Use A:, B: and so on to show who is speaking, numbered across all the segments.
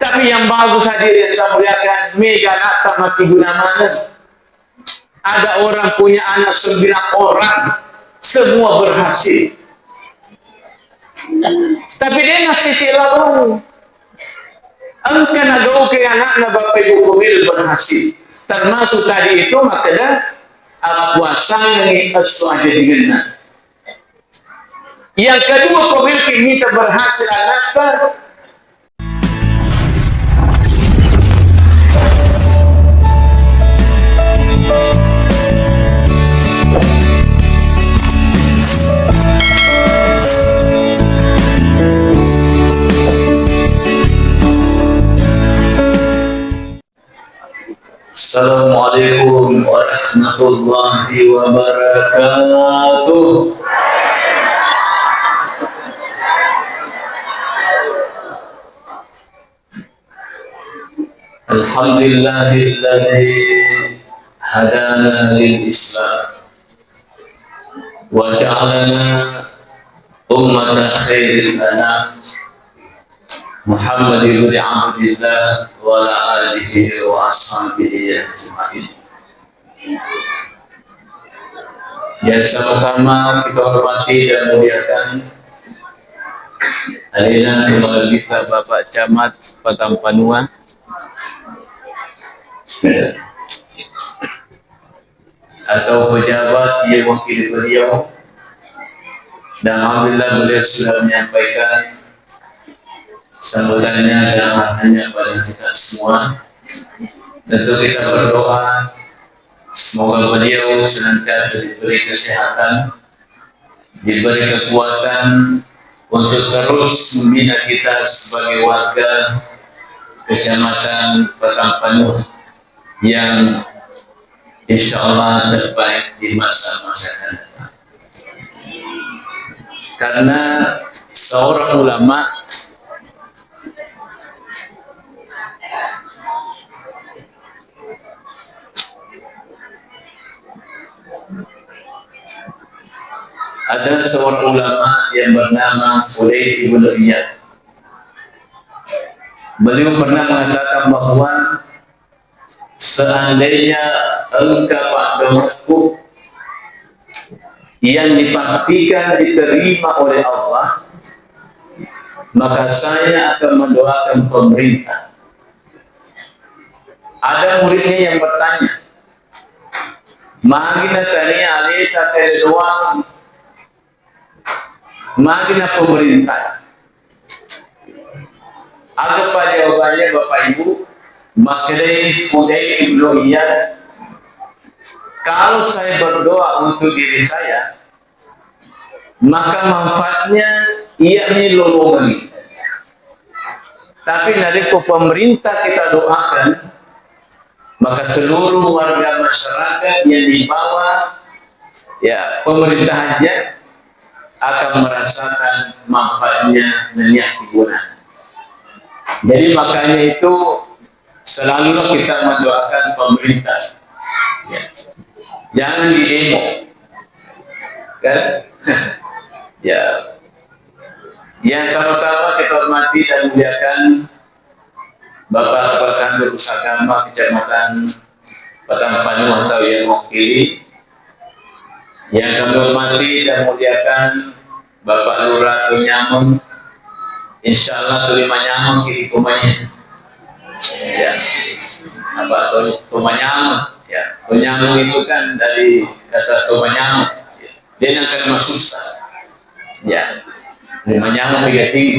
A: Tapi yang bagus hadirin saya muliakan, mega nata mati guna mana? Ada orang punya anak 9 orang, semua berhasil. Tapi dia ngasih silakan. Engkau nagau ke anak na bapak ibu komil berhasil. Termasuk tadi itu makanya puasa yang itu aja dengan. Yang kedua pemilik kita berhasil anak. Assalamualaikum warahmatullahi wabarakatuh. Alhamdulillahilladzi hadana lil Islam wa ja'alana ummatan khairin lana Muhammad ibn Abdillah wa ala alihi wa ashabihi ajma'in. Yang sama-sama kita hormati dan muliakan hadirin kepala kita Bapak Camat Patampanua, atau pejabat yang wakili beliau, dan alhamdulillah beliau sudah menyampaikan sambutannya dan arahannya pada kita semua. Tentu kita berdoa semoga beliau senantiasa diberi kesehatan, diberi kekuatan untuk terus membina kita sebagai warga Kecamatan Patampanua yang insya Allah terbaik di masa-masa akan datang. Karena seorang ulama ada seorang ulama yang bernama Fudail ibn Iyad. Beliau pernah mengatakan bahwa seandainya engkau doaku yang dipastikan diterima oleh Allah, maka saya akan mendoakan pemerintah. Ada muridnya yang bertanya, "Magina tani alita terdoa, magina pemerintah?" Apa jawabannya Bapak Ibu? Makanya Fudail ibn Iyad, kalau saya berdoa untuk diri saya, maka manfaatnya yakni lolongan. Tapi dari pemerintah kita doakan, maka seluruh warga masyarakat yang di bawah ya pemerintahannya akan merasakan manfaatnya dan kegunaan. Jadi makanya itu selalulah kita mendoakan pemerintah. Ya. Jangan di demo, kan? Ya, yang sama-sama kita hormati dan muliakan Bapak Kepala Kantor Pusakama Kecamatan Patampanua atau yang mewakili, yang kami hormati dan muliakan Bapak Lurah Tunyamun, insya Allah terima nyamun kiri kumanya. Ya, apa Tunyamun? Ya, Tunyamun itu kan dari kata Tunyamun. Dia yang akan susah. Ya, terima nyamun tiga tinggi.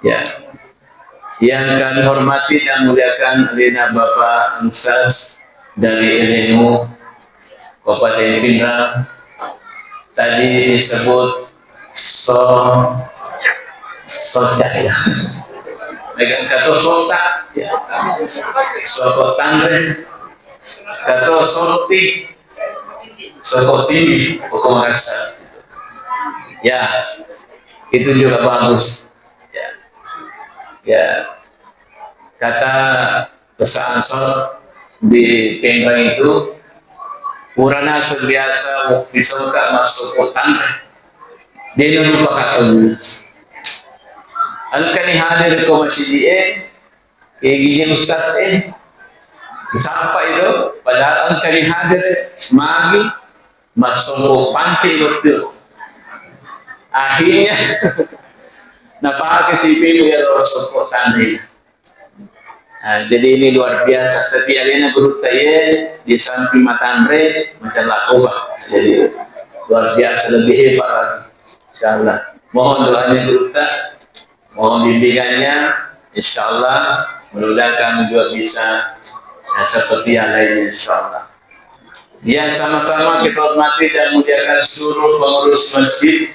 A: Ya. Yang kami hormati dan muliakan Lina Bapak Ansas dari LNU Kabupaten Pindrang. Tadi disebut Socak ya, megang kata Sotak ya, Sokot Tangren, kata Sorti, Sokot Tinggi, Pokok Makassar. Ya, itu juga bagus. Ya, kata Ansor di Pindrang itu, urana sebiasa bisa masuk kota, dia lupa kata Angka ni hadir ke masjid gigi ustaz sampai itu padahal angka ni hadir magi masuk pantai betul akhirnya napakai si pilu ya Rasul tadi. Jadi ini luar biasa. Tapi alina guru taye di samping matandre macam lakuba. Jadi luar biasa lebih hebat lagi. Insyaallah. Mohon doanya guru ta, mohon bimbingannya. Insyaallah mudah-mudahan juga bisa seperti yang lainnya insyaallah. Ya sama-sama kita hormati dan muliakan seluruh pengurus masjid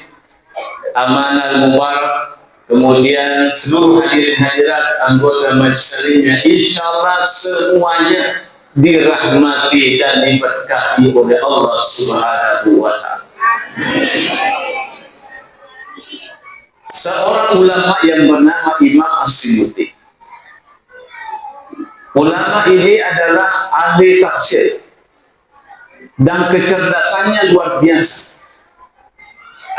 A: Amanah Mubarak, kemudian seluruh hadirin-hadirat anggota majelisnya, insyaallah semuanya dirahmati dan diberkahi oleh Allah Subhanahu wa taala. Seorang ulama yang bernama Imam As-Suyuti. Ulama ini adalah ahli tafsir dan kecerdasannya luar biasa.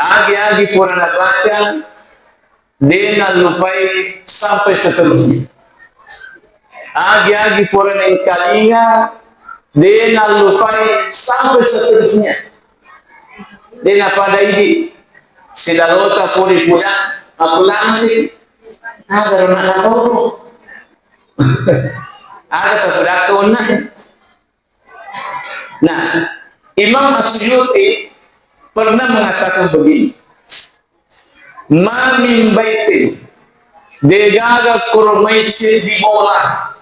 A: Agi-agi pernah baca dia lupai sampai seterusnya. Agi-agi pernah kalinya dia lupai sampai seterusnya. Dia pada ini silalota puri punya aku langsung agar nak tahu ada terpedakona. Nah, Imam As-Suyuti pernah mengatakan begini, ma min baitin degaga kurmaisi di bola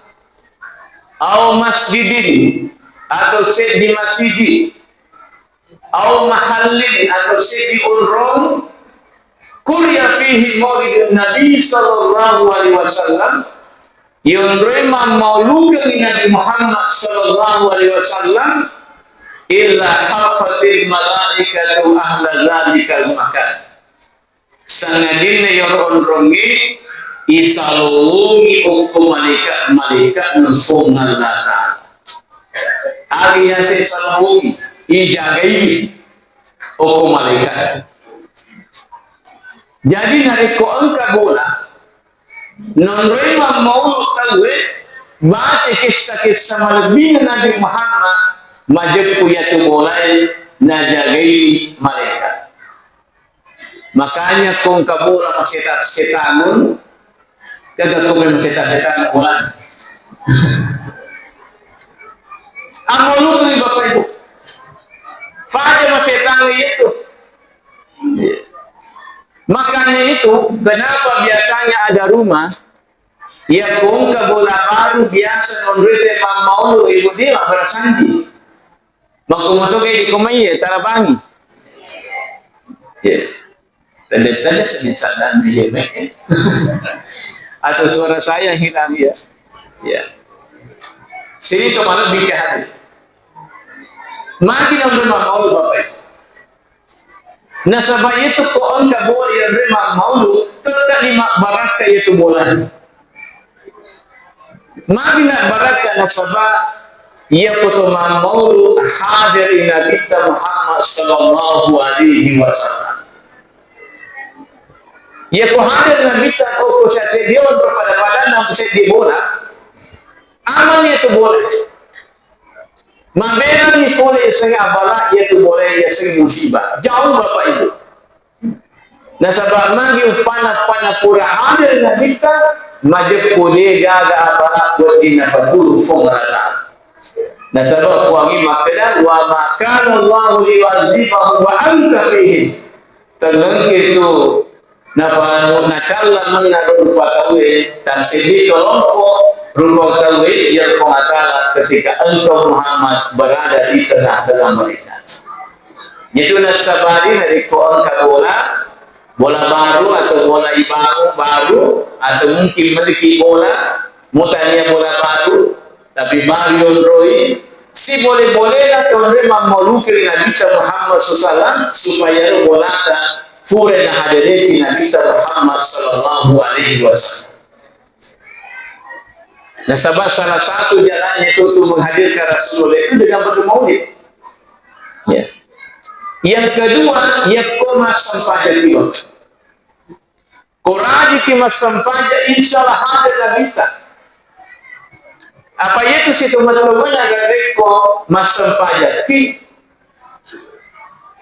A: atau masjidin atau set di masjid atau mahallin atau set di urung kurya fihi maulid Nabi sallallahu alaihi wasallam yunrima mauludan Nabi Muhammad sallallahu alaihi wasallam illa hafatil malaikatu ahla zalikal makan. Sangadine yoron rongi isalungi hukum malaikat nufung Allah ta'ala. Aliyate salungi ijagai hukum malaikat. Jadi nariko angka bola nonrema maulud talwe baca kisah-kisah malebina Nabi Muhammad majib yaitu mulai najagai mereka. Makanya kung kabura masita-sitanun kagak kung masita-sitanun ulan. Ang mulog ni Bapak Ibu. Faham masitang itu. Makanya itu kenapa biasanya ada rumah ya kung kabura baru biasa nonrite maulu ibu dia berasanji. Makumoto kayak di kumai tarabangi. Ya, tanda-tanda sedih dia mek. Atau suara saya hilang ya. Ya. Sini kemana bikin? Mati yang rumah mau Bapak. Nasabah itu kau enggak boleh yang rumah mau tetap lima barakah itu boleh. Mati nak barakah nasabah ia kutuma maulu hadir Nabi Muhammad sallallahu alaihi wasallam. Ia ko hadir Nabi ko sa dia untuk pada na sa di bola. Aman itu boleh. Mabera ni boleh sa abala itu boleh ya sa musibah. Jauh Bapak Ibu. Nasabah magi upana pura hadir Nabi majib kode gaga abala ko dinapaturu fongrata. Nasabah kuangi makna wa makan Allah liwazifahu wa anta fihi. Tenang itu napa nakala mengaku patawe tasidi kelompok rupa tawe yang pengatala ketika engkau Muhammad berada di tengah-tengah mereka. Itu nasabari dari koon bola baru atau bola ibamu baru atau mungkin memiliki bola mutanya bola baru tapi Mario Roy si boleh-bolehlah menerima maulukir Nabi Muhammad SAW supaya bolata fure na hadirati Nabi Muhammad sallallahu alaihi wasallam. Nasabah salah satu jalannya itu untuk menghadirkan Rasulullah itu dengan bermaulid. Ya. Yang kedua, yakoma sampah jadiwa. Koradi ki masampaja insyaallah hadir na kita. Apa yetu situ matulungan agareko masampaja ki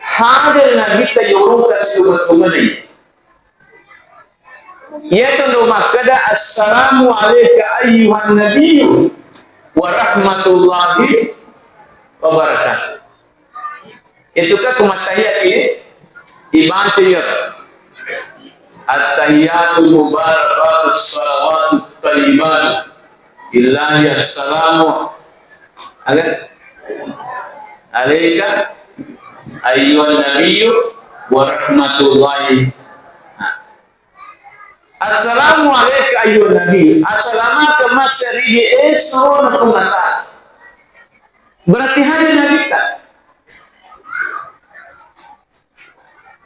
A: hadir na kita yuruka situ matulungan. Yetu ndo makada assalamu alayka ayyuhan nabiyyu wa rahmatullahi wa barakatuh. Itu kan kumatahiyat ini iman tiyar. At-tahiyatul mubarakatus salawatut thayyibat illahi assalamu alayka ayyuhan nabiyyu wa rahmatullahi. Assalamu alayka ayyuhan nabiyyu. Assalamualaikum masarihi esona kumata. Berarti hanya nabi kita.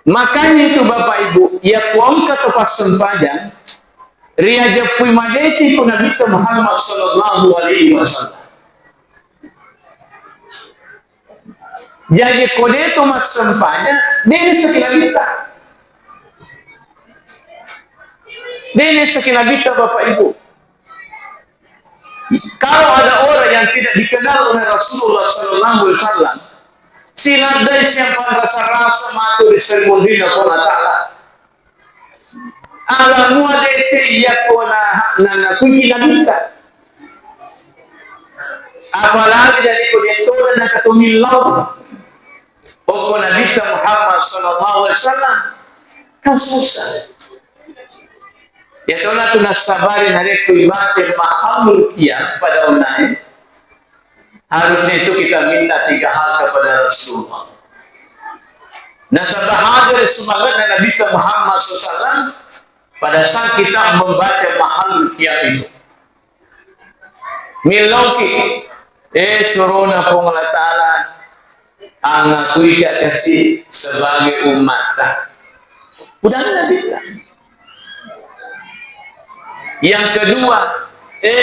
A: Makanya itu Bapak Ibu, ya kuangka tepas sempajang, ria japui madeci pun Nabi Muhammad sallallahu alaihi wasallam. Jadi kode itu mas sempajang, dia sekilabita. Dia sekilabita Bapak Ibu. Kalau ada orang yang tidak dikenal oleh Rasulullah sallallahu alaihi wasallam, sinadai siapa rasa matu di sermundina kona ta'ala. Alamu adete iya kona na kuji nabita. Apalagi dari kodetola na katumilaw. O kona nabita Muhammad sallallahu alaihi wasallam. Kasusa. Yatola tunasabari na reku ibatin mahamul kia pada unai. Harusnya itu kita minta 3 hal kepada Rasulullah. Nah, hadir semangat Nabi Muhammad SAW pada saat kita membaca mahal qiyam itu. Milauki, suruna Allah Ta'ala angakui kasih sebagai umat. Udah Nabi. Yang kedua,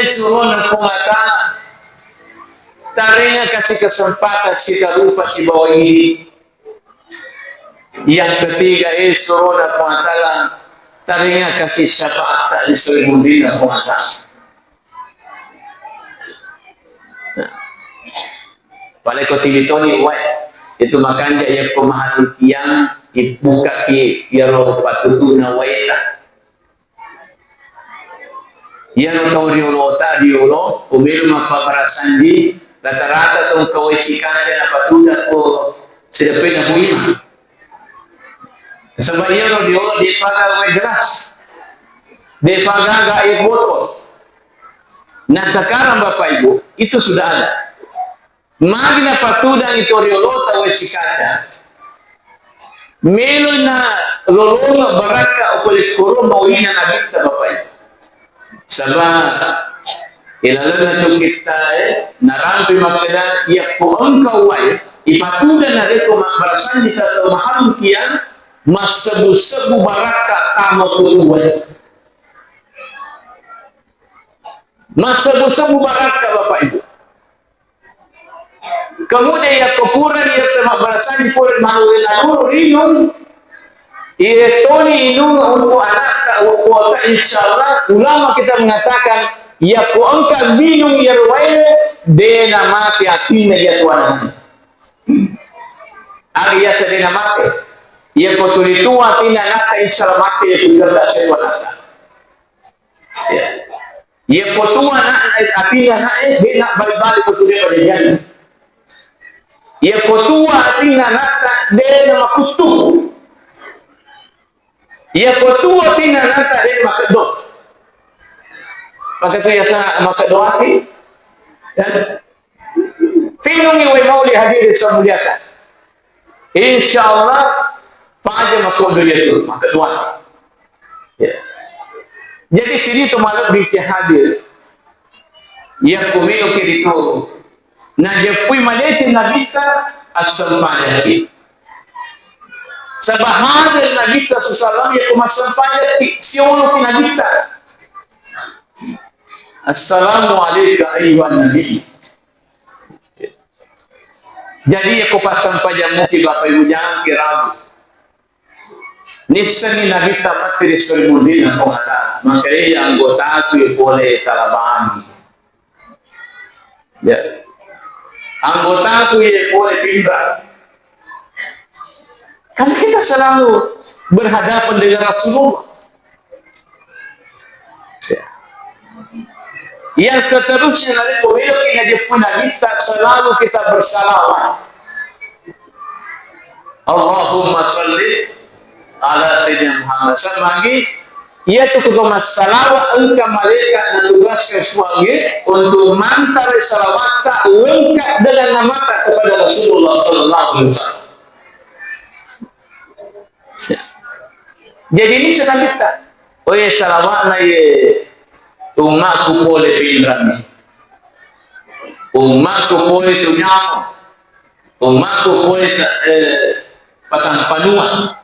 A: suruna Allah Ta'ala taringa kasih kesempatan kita lupa si bawah ini. Yang ketiga surona kuatalan taringa kasih syafaat di selimundina kuatalan. Paling kau tilitoni uai itu makanya ya kumahatul qiyam ibuka ki ya roh patutuna waita. Ya no kau diulo tadi ulo umiru mapaparasanji rata-rata tong kawisikan na patuda ko sedapin na kuima. Sebab ia no diolo di paga may jelas. Di paga ga iboto. Nah sekarang Bapak Ibu itu sudah ada. Magna patuda ito riolo tawisikata. Melo na lolong baraka o kulit kuro mawina na bita Bapak Ibu. Sebab ilalang na itong kita narampi magkada iya po ang kaway ipatuda na rito makbarasan di ka mahal kiyan mas sebu-sebu baraka tama tutuway mas sebu-sebu baraka Bapak Ibu. Kemudian iya kupuran iya makbarasan di puran mahalin alur rinong iya toni inung untuk anak untuk insyaallah ulama kita mengatakan ya ko angka binung yarwaile dena mati atina ya tuan. Ari ya sedena mati. Ya ko tulitua tina nata insyaallah mati ya tujuh sekolah. Ya. Ya ko tua atina nae dena balik-balik ko tulia pada jana. Ya ko tua atina nata dena makutu. Ya ko tua tina nata dena makedok. Maka itu ya sana maka doati dan tinungi wa mauli hadir semuliakan. Insyaallah pada maka itu maka doa. Ya. Jadi sini tu malam di hadir. Ya kumino kiritu. Na japui malete nabita as-sampayati. Sabahadir nabita sallallahu ya kumasampayati siuno kinabita. Assalamu alayka ayyuhan nabi. Jadi aku pasang pajamu di Bapak Ibu jangan kiragu. Nisani Nabi tamat dari Sulmudin atau kata makanya anggota aku boleh talabani. Ya, anggota aku boleh pindah. Kan kita selalu berhadapan dengan Rasulullah. Ya. Yang seterusnya dari pemilu yang punya kita selalu kita bersalawat. Allahumma salli ala Sayyidina Muhammad lagi yaitu kegema salawat engkau malaikat dan tugasnya sebagai untuk mantar salawat lengkap dengan nama kepada Rasulullah sallallahu alaihi wasallam. Jadi ini sedang kita oh ya salawat na ye umatku boleh pindah umatku boleh tunyam umatku boleh patang panua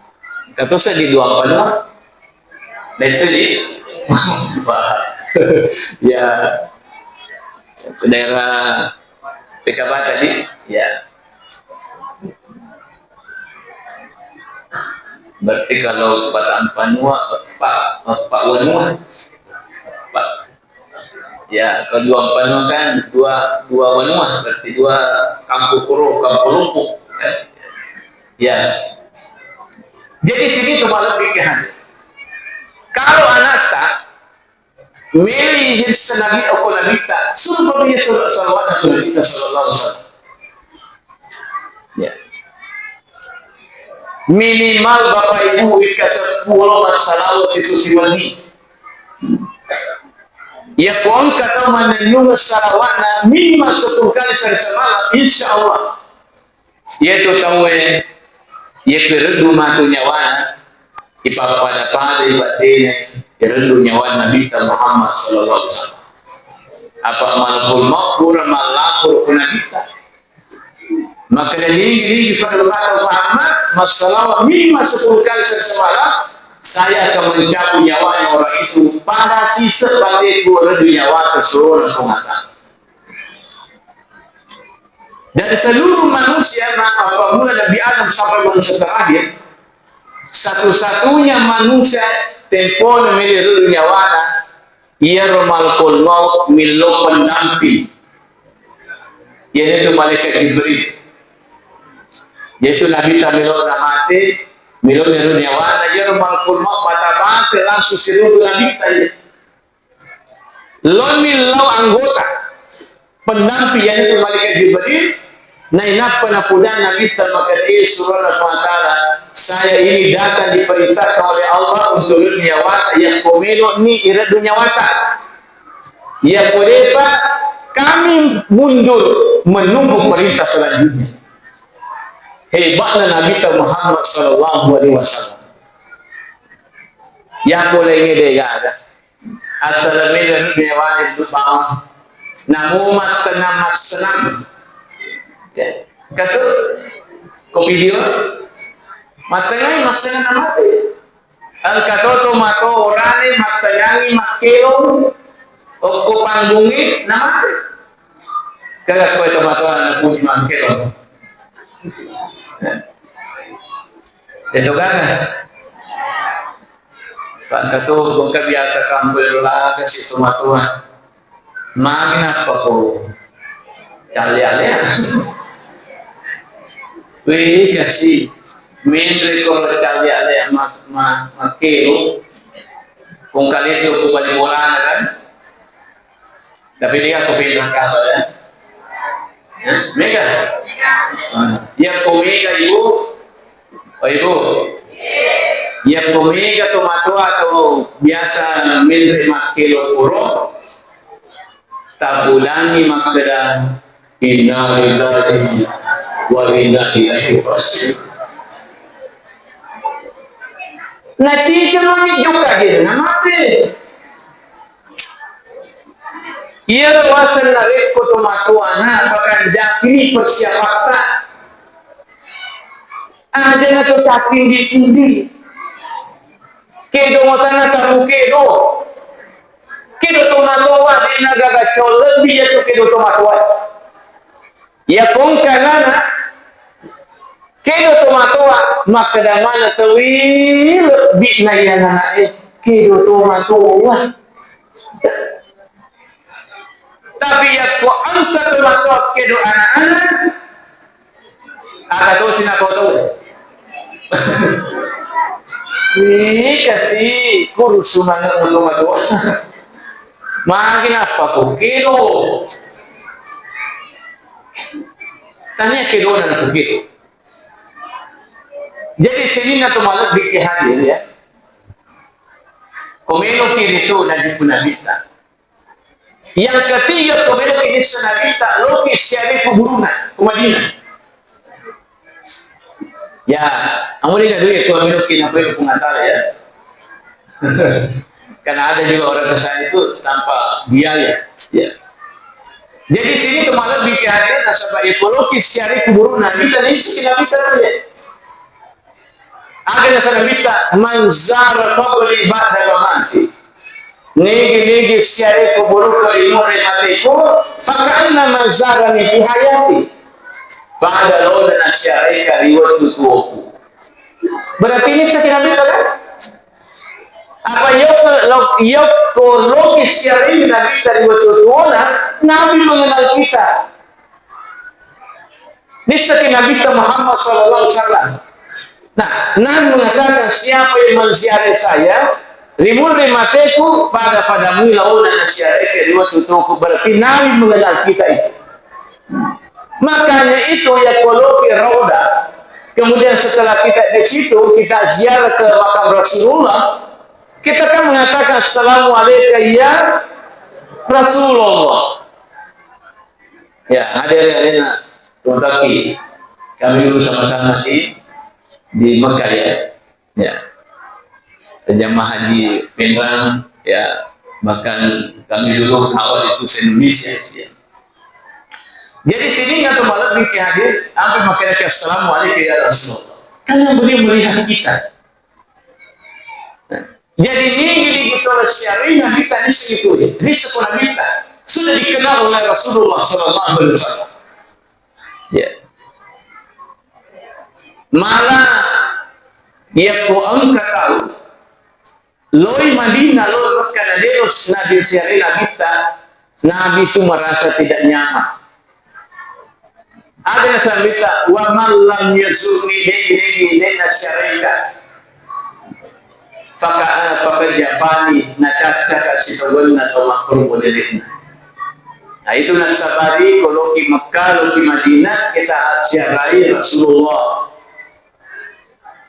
A: kata saya di dua panua dan itu di ya ke daerah PKB tadi ya berarti kalau patang panua Pak Wanua Pak ya kedua panua kan dua Wanua berarti dua kampung Kuro kampung Lumpuk ya jadi sini tuh malah pikiran kalau anak tak milih jadi senabi atau nabita suruh dia salawat atau nabita sallallahu alaihi wasallam ya minimal bapak ibu ika 10 masalah sisusiwani ya pun kata menenung salawat minimal 10 kali semalam insya Allah yaitu tahu ya keredu matu nyawana ipapada pada ibatina keredu nyawana Nabi Muhammad sallallahu alaihi wasallam apa malapun makmur malapur Nabi maka dari pada Muhammad masalah minimal 10 kali semalam saya akan mencabut nyawanya orang itu pada sisa bagai keredu nyawa keseluruhan pengatakan dari seluruh manusia apabila Nabi Adam sampai manusia terakhir satu-satunya manusia tempo memilih nyawana ia romal kolmo milo pendamping yaitu malaikat Jibril yaitu Nabi Tamilo Rahmati milo nyawana ia romal kolmo mata-mata langsung seluruh Nabi tadi lo milo anggota pendamping yaitu malaikat Jibril na inapanapudhan na kita makadiri subhanahu wa ta'ala saya ini datang diperintahkan oleh Allah untuk dunyawata yang pemilu ni ira dunyawata ya podepa kami mundur menunggu perintah selanjutnya hebatnya Nabi Muhammad sallallahu alaihi wasallam yang boleh ngede ya ada assalamualaikum warahmatullahi wabarakatuh namumat tenamat senang ya, kata ko video matangay masana namati ang katoto mato orani matayangi makelo o ko panggungit namati kaya ko ito mato na puji makelo ito ka Pak kato kung kabiasa kambel la kasi tumatuan magna pa ko cali-ali wih kasih mendri kalau cari ada yang makeo kung kali itu aku balik bola kan tapi dia aku pindah kabar ya mega yang komega ibu oh ibu yang komega tomato atau biasa mendri makeo puro tabulangi makada inna lillahi wa inna ilaihi raji'un. Natijah juga gitu, namanya. Ia wasan narik kotomatuana bahkan jakini persiapatan. Ada na to caking di sini. Kedo motana taru kedo. Kedo tomatoa di nagaga lebih ya to kedo tomatoa. Ya pun karena Kedo tomatua maka damana tawil bitna yana kedo tomatua. Tapi ya ko angka tomatua kedo anak-anak agak tahu sih nak tahu. Ini kasih kurus mana tomatua. Makin apa kok kedo? Tanya kedo dan kedo. Jadi sini na tumalak di hadir ya. Komeno kini itu nanti pun nabita. Yang ketiga komeno kini senabita loki siari kuburunan kumadina. Ya, amuli na dulu komeno kini apa itu pengantar ya. Karena ada juga orang kesana itu tanpa biaya. Ya. Jadi sini tumalak di hadir nasabah ekologi siari kuburunan kita ni senabita ya. Ada yang minta manzara qabri ba'da mamati. Negi siari kuburu ke imur matiku, fakana manzara ni fi hayati. Ba'da loda siari ka riwat tutuku. Berarti ini saya minta kan? Apa yok logi siari nabi dari waktu tuona, nabi mengenal kita. Ini saya minta Muhammad sallallahu alaihi wasallam. Nah, Nabi mengatakan siapa yang menziarahi saya, rimul rimateku pada mula nasiarahi keriwat tutuku. Berarti Nabi mengenal kita itu. Makanya itu ya koloki roda. Kemudian setelah kita di situ, kita ziarah ke makam Rasulullah, kita kan mengatakan Assalamualaikum ya Rasulullah. Ya, hadirin Tundaki, kami dulu sama-sama di Mekah ya, jamaah haji Penang ya, bahkan kami dulu awal itu se-Indonesia ya. Jadi sini nggak kembali di hadir, apa makanya Assalamualaikum ya Rasulullah. Karena beliau melihat kita. Nah, jadi ini kita syariah kita di situ ya, di sekolah kita sudah dikenal oleh Rasulullah Sallallahu Alaihi Wasallam. Ya. Malah ya ko angka tahu loi Madinah loi Mekah deus Nabi siarina kita Nabi itu merasa tidak nyaman. Ada yang sabita wa man lam yazurni dena syarika faka jafani nataka sibagonna atau makruh modelina. Nah itu nasabari kalau di Mekah kalau di Madinah kita siarai Rasulullah.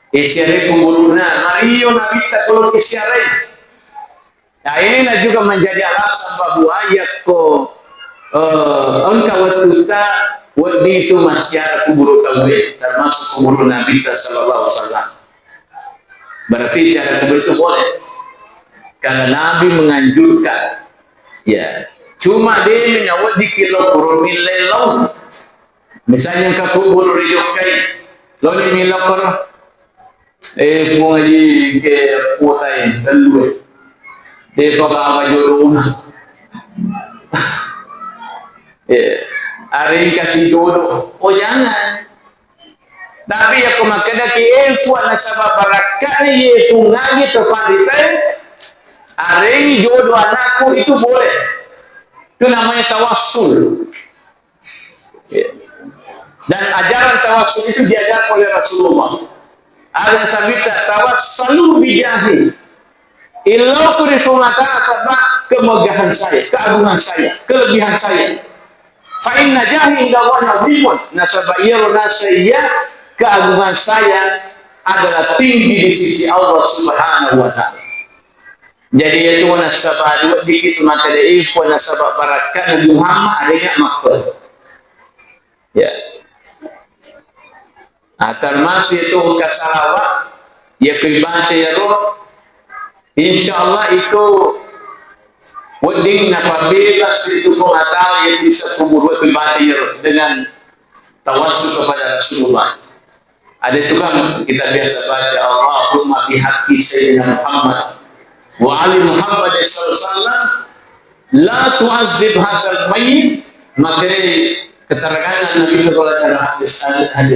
A: Isiare kumburuna, Mario Nabi tak kalau kisiare. Nah inilah juga menjadi alasan bahwa ayatku engkau waktuta waktu itu masyarakat kubur kawin termasuk kubur Nabi Sallallahu Alaihi Wasallam. Berarti syarat kubur itu boleh karena Nabi menganjurkan. Ya, cuma dia menyawat di kilo kubur milelau. Misalnya ke kubur rijokai, lalu milakor. Ngaji ke kuatai telur pakai apa jodoh hari kasih jodoh jangan tapi ya kemakanya ki nasabah barakah ni ngagi terpandai hari jodoh anakku itu boleh itu namanya tawassul dan ajaran tawassul itu diajarkan oleh Rasulullah. Ada sabita tawassalu bijahi illau kurifumata sabah kemegahan saya, keagungan saya, kelebihan saya. Fa inna jahi indallahi azimun. Nasabah saya keagungan saya adalah tinggi di sisi Allah Subhanahu wa taala. Jadi itu nasabah dua dikit maka dari info nasabah barakat Nabi Muhammad adanya makhluk. Ya. Termasuk itu kasalawat ya kebaca ya roh insyaallah itu wading apabila itu pengatau yang bisa kubur kebaca ya roh dengan tawassul kepada Rasulullah. Ada itu kan kita biasa baca Allahumma bihaqqi sayyidina Muhammad wa ali Muhammad sallallahu alaihi wasallam la tu'azzib hadzal mayyit maka keterangan Nabi itu kalau dalam hadis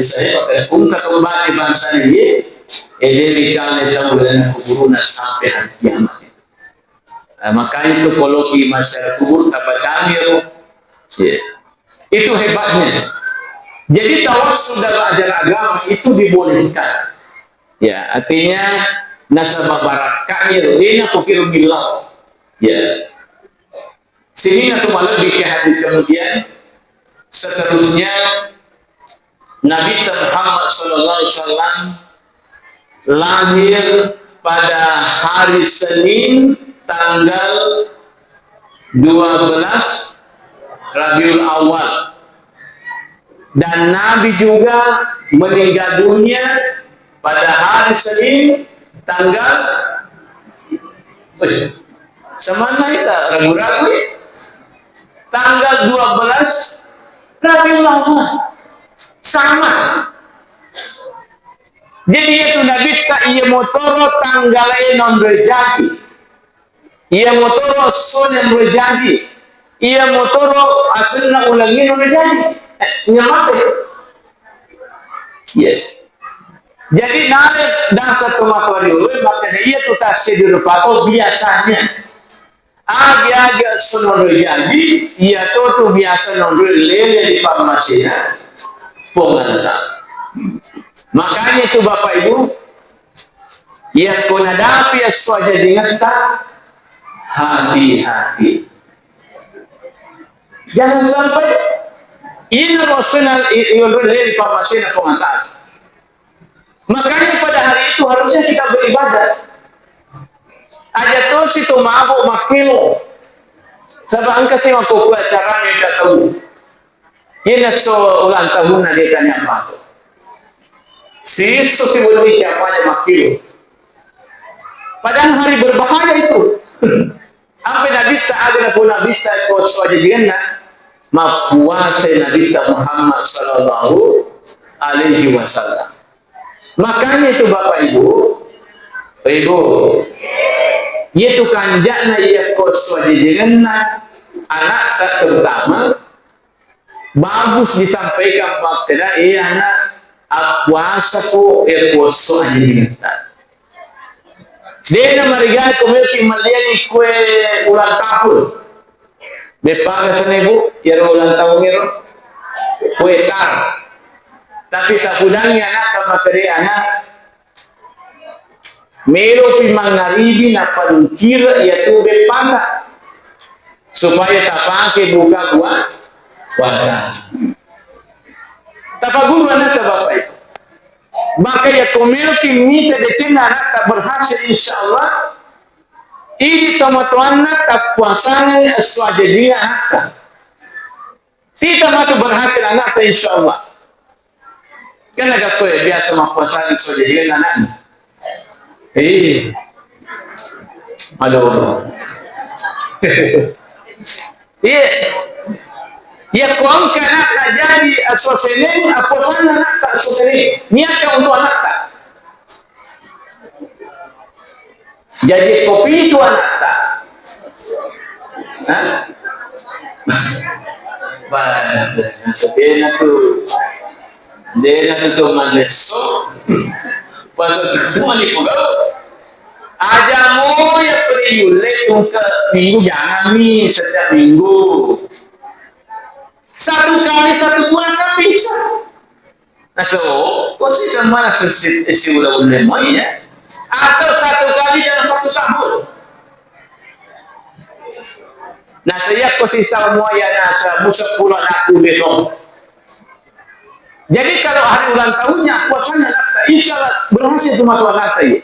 A: saya pakai kata baca bahasa ini ederi kali tahu dan kuburuna sampai hari kiamat. Maka itu kalau di masyarakat kubur tak baca itu hebatnya. Jadi tawassul dalam ajaran agama itu dibolehkan. Ya, artinya nasabah barakahnya rina kukiru billah. Ya. Sini atau malah di hadis kemudian seterusnya Nabi Muhammad sallallahu alaihi wasallam lahir pada hari Senin tanggal 12 Rabiul Awal, dan Nabi juga meninggal dunia pada hari Senin tanggal semana kita ragu-ragu tanggal 12 Rabiul Awal sama. Jadi itu Nabi tak ia motoro tanggal non berjadi, ia motoro son yang berjadi, ia motoro aslinya ulangi non berjadi, nyamate. Ya. Jadi naik dasar tomato dulu, makanya ia tuh tak sedir fato biasanya. Agak son berjadi, ia tuh biasa non lele di farmasinya, pengantar. Makanya itu Bapak Ibu, ya kunadapi aswaja dengan tak hati-hati. Jangan sampai ini Rasulullah dari pamasin pengantar. Makanya pada hari itu harusnya kita beribadah. Aja tuh situ mabuk makilo. Sebab angka sih waktu acaranya tidak tahu. Ini ulang tahun dia tanya apa? Si boleh siapanya makilo. Padahal hari berbahaya itu. Apa Nabi ada pun Nabi tak kau sewajarnya puasa Nabi Muhammad sallallahu alaihi wasallam. Makanya itu Bapak Ibu, itu kanjakna ia kau sewajarnya anak tak terutama bagus disampaikan makna ia anak puasa ko puasa aja diminta. Dia nama riga komiti maliani kue ulang tahun. Bepaga sana ibu, ya ulang tahun itu kue tar. Tapi tak pudangnya anak sama tadi anak. Melo pimangaribi na pancir yaitu bepaga supaya tak pakai buka puasa. Tapaguru anak Bapak Ibu. Maka ya komilki mita de cina anak tak berhasil insyaallah. Ini teman-teman tak puasanya swajadinya anak. Tidak matu berhasil anak tak insyaallah. Kan agak kau biasa mah puasanya swajadinya anaknya. Aduh. Iya. Ya kuang anak tak jadi asosiasi apa sana anak tak asosiasi niatnya untuk anak tak. Jadi kopi itu anak tak. Dia tu maleso. Pasal tu mali pugau. Ajamu ya periule ke minggu jangan nih setiap minggu. Satu kali satu bulan kan bisa. Nah so, kok sih sama si udah ya? Atau satu kali dalam 1 tahun. Nah saya kok sih sama ya nasa musa pulau aku gitu. Jadi kalau hari ulang tahunnya puasanya kata, insya Allah berhasil semua tuan kata ya.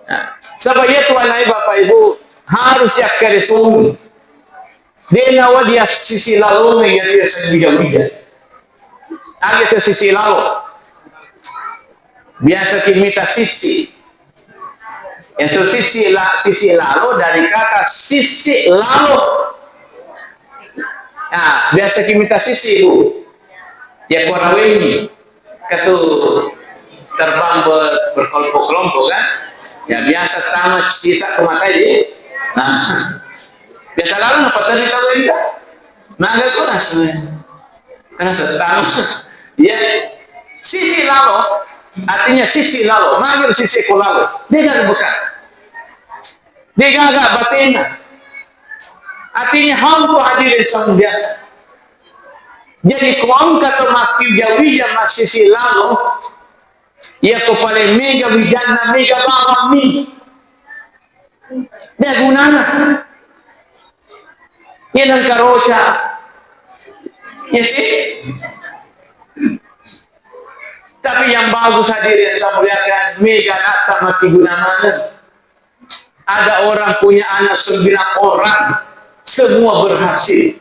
A: Nah, sebab itu Bapak Ibu harus siapkan resolusi. Dia nawa dia sisi lalu yang dia sedih-sedih. Ada sisi lalu. Biasa kita sisi. Yang sisi lalu dari kata sisi lalu. Nah, biasa kita sisi itu. Ya kuarawengi. Katu terbang berkelompok-kelompok kan. Ya biasa sama sisa kemakai. Nah. Biasa lalu apa tadi tahu ini? Maka ko rasa tahu. Ya, sisi lalu artinya sisi lalu, manggil sisi ko lalu. Dia gak bukan. Dia gak batina. Artinya hampa hadirin sembilan. Jadi kung kata makijawi yang masih sisi lalu, ya kepada mega wijana mega bawah mi. Dia gunanya. Yan ang karosa. Yes, tapi yang bagus hadirin saya muliakan, mega nata makigunaman. Ada orang punya anak 9 orang, semua berhasil.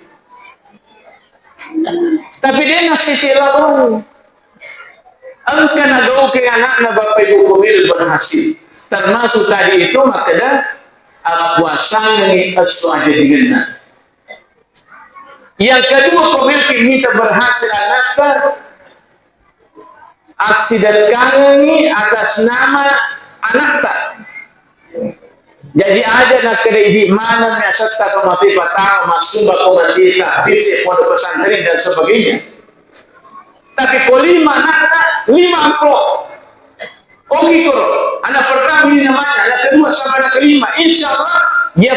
A: Tapi dia ngasih silakan. Angka nagaw kay anak na bapak ibu pemilih berhasil. Termasuk tadi itu makanya puasa yang itu aja dengan. Yang kedua pemilik kita berhasil anaknya aksidatkan ini atas nama anaknya. Jadi ada nak kredit mana yang serta pemati patah masuk bako masih visi pondok pesantren dan sebagainya. Tapi kalau 5 anaknya 5 amplop. Oh gitu, anak pertama ini namanya, anak kedua sampai anak kelima. Insya Allah dia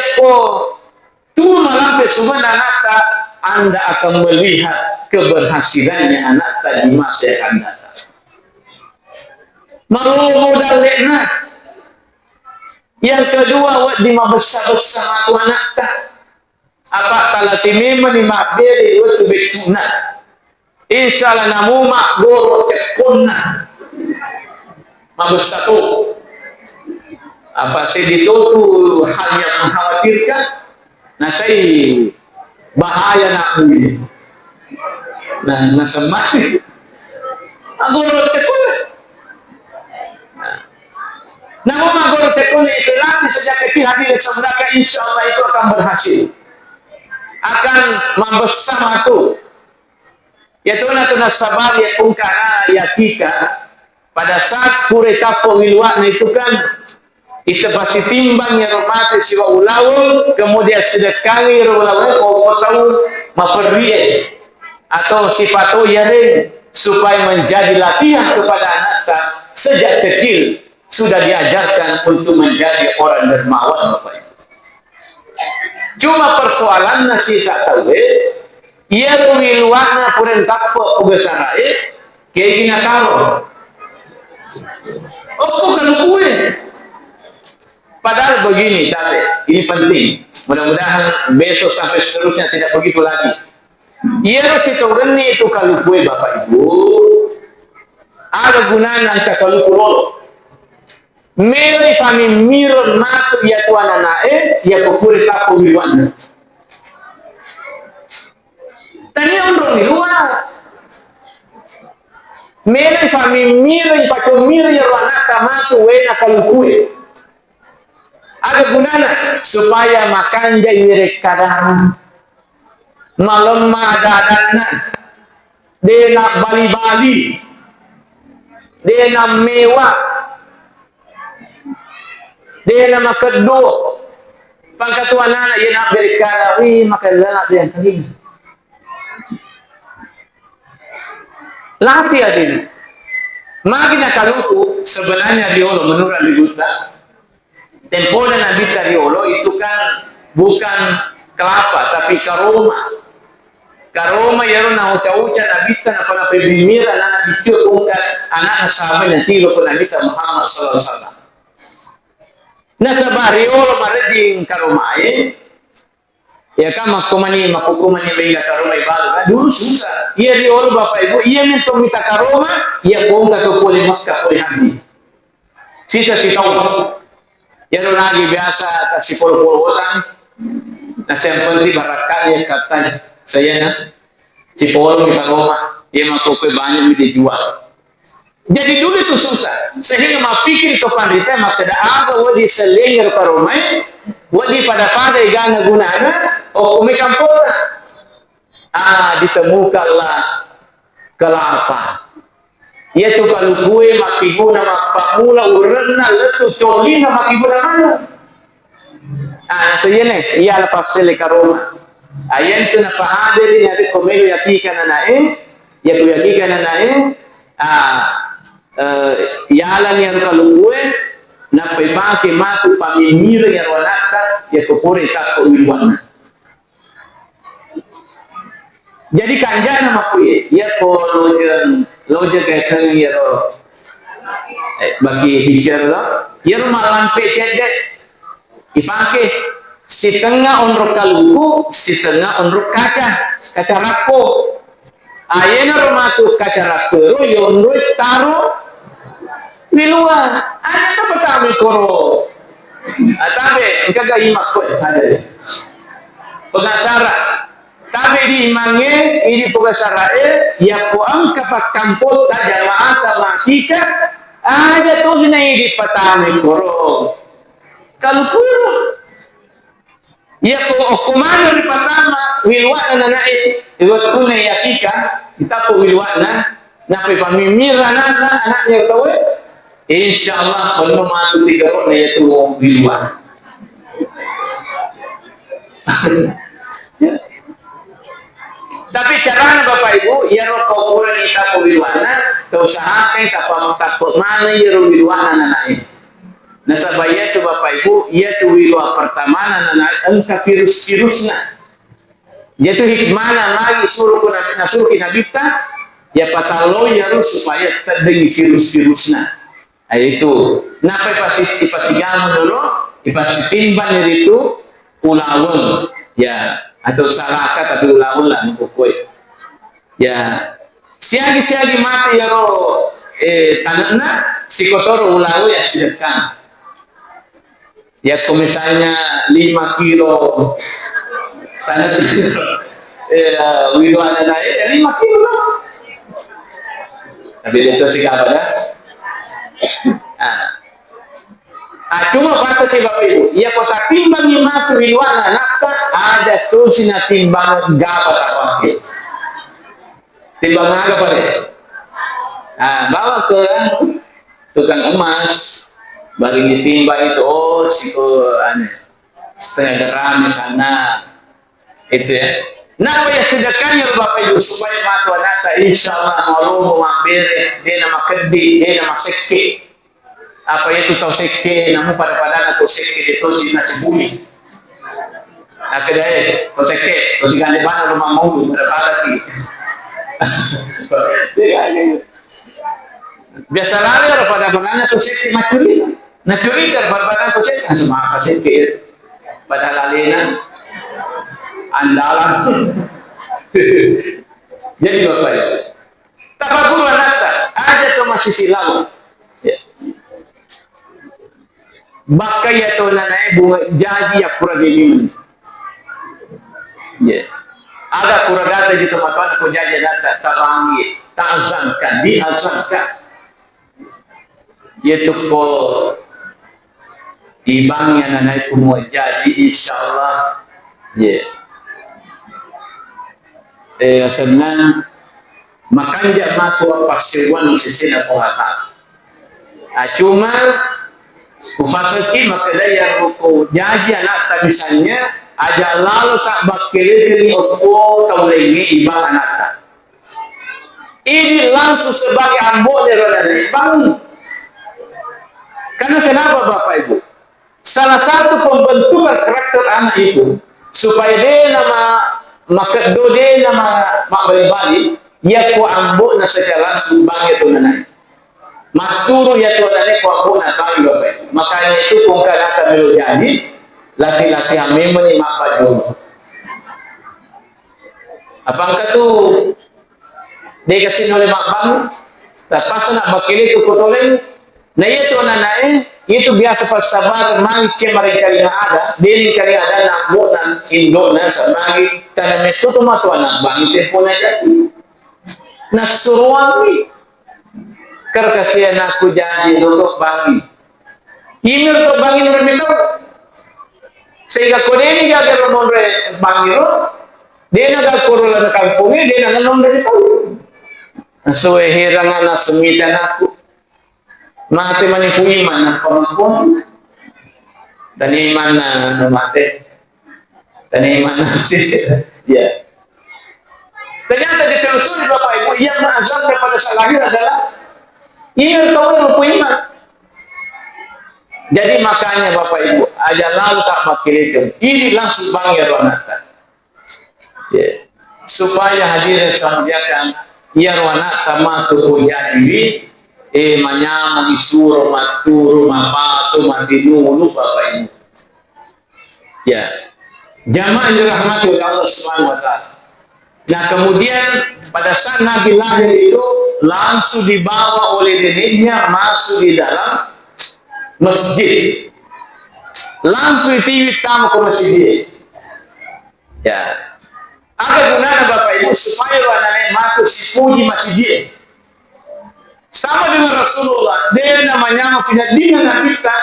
A: tu malam besok anaknya Anda akan melihat keberhasilannya anak tadi masa yang akan datang. Mau modal lekna. Yang kedua, di mabesa-besa matu anak tak. Apa talatimi menimabiri waktu betuna. Insya Allah namu mak goro tekuna. Mabesa tu. Apa sedih itu hal yang mengkhawatirkan. Nah saya bahaya nak ini. Nah nasemasi. Goro tekuna. Namun guru tekuni itu nanti sejak kecil hadirin sebenarnya insya Allah itu akan berhasil, akan membesar itu. Ya Tuhan sabar ya pungkara ya kita pada saat kure kapo wilwana itu kan itu pasti timbang ya romati siwa ulawul kemudian sedekali ulawul kau tahu maperrie atau sifatu ya supaya menjadi latihan kepada anaknya sejak kecil. Sudah diajarkan untuk menjadi orang dermawan Bapak Ibu. Cuma persoalan nasi satawe, ia wilwana puren kapo ugasarae, kayak gini karo. Oh, kalau kue. Padahal begini, tapi ini penting. Mudah-mudahan besok sampai seterusnya tidak begitu lagi. Ia harus itu kalau kue Bapak Ibu. Ada gunanya angka kalau kulolo. Mere fami miro nato ya tuana nae ya kokuri kapo wiwana. Tani ondo ni luar. Mere fami miro ipacho miro ya wana kamatu wena kalukui. Ada gunanya supaya makan jadi kadang malam madadana dena bali-bali dena mewah. Dia nama kedua pangkatuan anak yang nak berikan wih makan lalak dia kali latih adil makin kaluku sebenarnya diolo menurut digusta tempo dan nabi diolo itu kan bukan kelapa tapi karoma ya na uca-uca nabi tan apa bimira anak dicukukan anak sahabat yang tiba ke nabi Muhammad sallallahu alaihi wasallam. Nah sabariolo mareding karomai, ya kan makumani bela karomai balu. Dulu susah. Ia diolo Bapak Ibu, ia mentong minta karoma, ia pun kasih poli Makkah poli Nabi. Sisa si tahu. Ya lagi biasa kasih polo orang. Nah saya penting barakat ya katanya saya na si polo minta karoma, ia masuk ke banyak dijual. Jadi dulu itu susah, sehingga mapikir ke pandita maka ada wadi selengar karomai, wadi pada igana gunana, umi kampora. Ditemukanlah kelapa. Yaitu kalau kue makiguna makpamula urena letu colina makiguna mana. Saya nih, ia lepas sele karoma. Ayan tu napahadir ni ari komelo yakikan na ya ku yakikan na yalan yang kalungwe na pepake matu pamimira ya wanata ya kupore tako wilwana. Jadi kanjana makuye ya ko loje kayak ya bagi bicara ya malam pecede ipake setengah onrok kalungku setengah onrok kaca rapo ayena rumatu kaca rapo yonro taro wiluan ada apa pertama koro atabe engkau imak ko ada pengasara tabe di imange ini pengasara ya ko ang kapak kampot ada maata makika ada tu sini di pertama koro kalau kuro ya ko kumano di pertama wilwa na nai iwat kuna yakika kita po wilwa na pamimira na anaknya tahu insyaallah kalau masuk di garuk na itu wilwa. Tapi caranya Bapak Ibu ya rokok kuran kita po wilwa na usahakan tapos mana ya wilwa na nai. Nasabaya itu Bapak Ibu, ia tu wilwa pertama na angka virus-virusna. Dia tu hikmana lagi suruh kinabita, ya patalo ya supaya terdengi virus-virusna. Itu, napa ipasigamu dulu, ipasitimbang itu ulawon, ya atau salaka tapi ulawon lah pokoknya. Ya, siagi mati ya ro tanahna sikotoro ulawon ya sedekah. Ya misalnya 5 kilo sana wilwa na 5 kilo tapi itu sih kabar cuma pas si Bapak Ibu ya kota timbang 5 wilwa na ada tuh sina timbang gapa apa timbang apa deh bawa ke tukang emas bagi ditimbang itu setengah gram di sana itu ya. Nah ya sedekahnya Bapak Ibu supaya matu anata insyaallah malumu mabere dia nama kedi dia nama sekke apa itu tahu sekke namu pada atau sekke itu nasi bumi. Nah kedai tahu sekke tahu gande bana rumah mau berapa lagi. Biasa lari orang pada banana tahu sekke macuri. Nakuri kan barbaran ko siya semua kasi kaya padalalinan andalan jadi Bapak ya tapagulan nata ada to masih silang baka ya to nanay bunga jadi ya pura gini ya ada pura data di tempat ko jadi data tabangi ta'azankan diazankan yaitu ko ibangnya nanay semua jadi insyaallah ya sebenarnya makanya matu pasiwan sisina pohata cuma ufasaki makadaya ruko jadi anak misalnya aja lalu tak bakili opo taulengi ibang anak ini langsung sebagai ambo dari ibang karena kenapa Bapak Ibu salah satu pembentukan karakter anak itu supaya dia nama makdo dia nama makbali ya ko ambo na secara sumbang itu nanay maturo ya to nanay ko ambo na bagi Bapak. Makanya itu kung kanata melo jadi laki-laki yang memang ni mapajud apang katu dia kasi oleh makbang tapos na bakili itu kotoleng na itu nanay itu biasa persabar mang cemari kali ada dili kali ada nambo nan indo na sa magi tanam itu tumatuan na bangi tempo na jadi nasuruan karkasian aku jadi duduk bangi ini untuk bangi berbeda sehingga kodeni jaga nomor bangi dia naga kurulan kampungnya dia naga nomor itu nasuwe hirangan nasemitan aku mati manipu iman na pamangkon dan iman na mati Tani mana sih? Ya. Ternyata ditelusuri Bapak Ibu yang mengazab kepada salahir adalah ini tahu yang iman. Jadi makanya Bapak Ibu aja lalu tak makil itu. Ini langsung bang ya Ronata. Ya. Supaya hadirin sampaikan ya Ronata matu jadi manyama isuro maturu mapatu matinu Bapak Ibu. Ya. Jamaah yang dirahmati oleh Allah Subhanahu wa taala. Nah, kemudian pada saat Nabi lahir itu langsung dibawa oleh neneknya masuk di dalam masjid. Langsung tamu ke masjid. Ya. Apa gunanya Bapak Ibu supaya anak masuk si puji masjid. Sama dengan Rasulullah, dia namanya tidak dengan kita.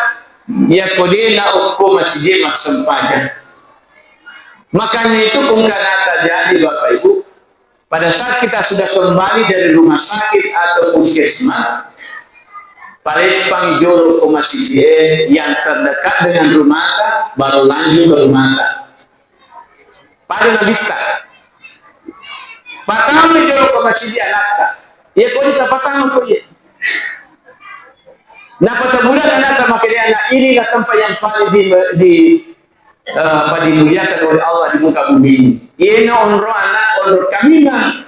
A: Ya kodena hukum masjid mas sempadan. Makanya itu kemungkinan terjadi Bapak Ibu pada saat kita sudah kembali dari rumah sakit atau puskesmas, paling panggil ke masjid yang terdekat dengan rumah baru lanjut ke rumah. Pada nabita, patang menjauh ke masjid anak. Ya kau kita patang kau ya. Nah pada bulan anak makanya anak ini tempat yang paling dimuliakan oleh Allah di muka bumi. Ini onro anak onro kamina.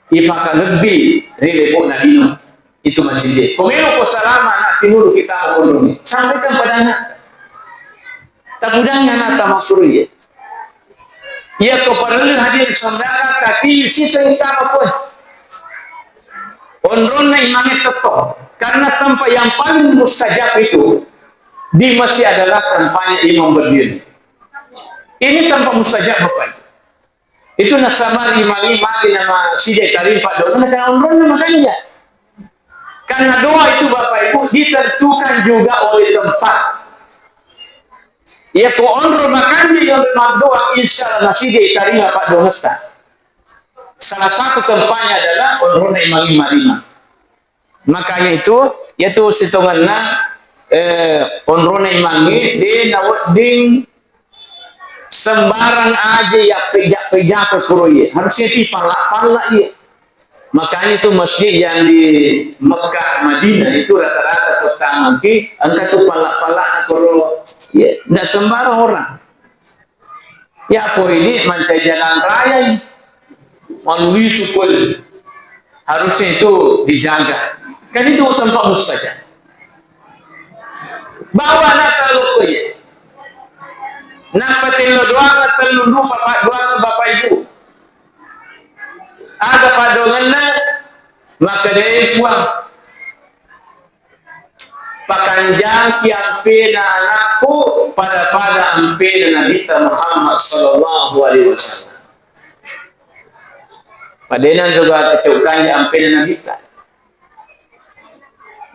A: Ipaka lebih rilebo nadino itu masjid. Komero ko salama anak timur kita onro ni. Sampaikan pada anak. Tabudang anak tamasuri ya. Ia ko paralel hadir samdaka kaki sisa kita apa? Onro na imangnya tetap. Karena tempat yang paling mustajab itu di masjid adalah tempatnya imam berdiri. Ini tanpa mustajab Bapak. Itu nasamari mali nama sidai tarifah doa karena umrohnya makanya. Karena doa itu Bapak Ibu ditentukan juga oleh tempat. Ya ko onro makanya yang doa insyaallah sidai tarifah Pak doa. Salah satu tempatnya adalah onro na imam marima. Makanya itu yaitu sitonganna onro na imam di nawat ding sembarang aja ya pejak ke kuroye harusnya sih pala ya. Makanya itu masjid yang di Mekah Madinah itu rata-rata pertama ki angka tuh pala kuro ya tidak sembarang orang ya po ini manca jalan raya melalui sukul harusnya itu dijaga kan itu tempat mustajab bawa anak kalau ya. Napa telo doa telu lupa doa Bapak Ibu. Ada padonganna maka dari fuang pakanjang yang pena anakku pada ampena Nabi Muhammad sallallahu alaihi wasallam. Padahal juga kecukan yang pena Nabi.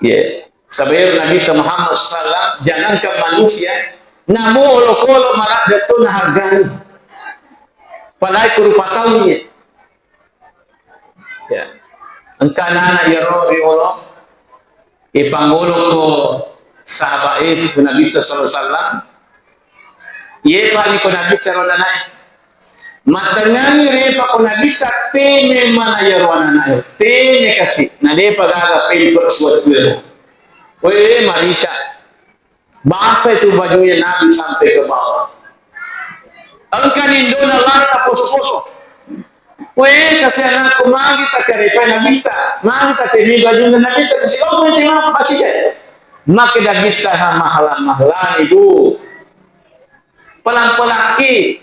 A: Ya, sebagai Nabi Muhammad sallallahu jangan ke manusia namu olok-olok malah jatuh na harganya. Palai kurupataunya. Ya. Engkau anak ya roh riolo. Ipangolo ko sahabat itu Nabi sallallahu alaihi wasallam. Ye pa ni ko Nabi sallallahu alaihi wasallam. Matangani repa ko Nabi tak tene mana ya roh anak. Tene kasih. Na depa gaga pin persuat dulu. Oye marita. Bahasa itu bajunya Nabi sampai ke bawah. Engkau indona lata poso-poso. Weh kasih anakku magi tak kerepa Nabi tak. Magi tak temi bajunya Nabi tak kasih. Oh punya cuma apa sih? Maka Nabi tak mahalan ibu. Pelang-pelaki.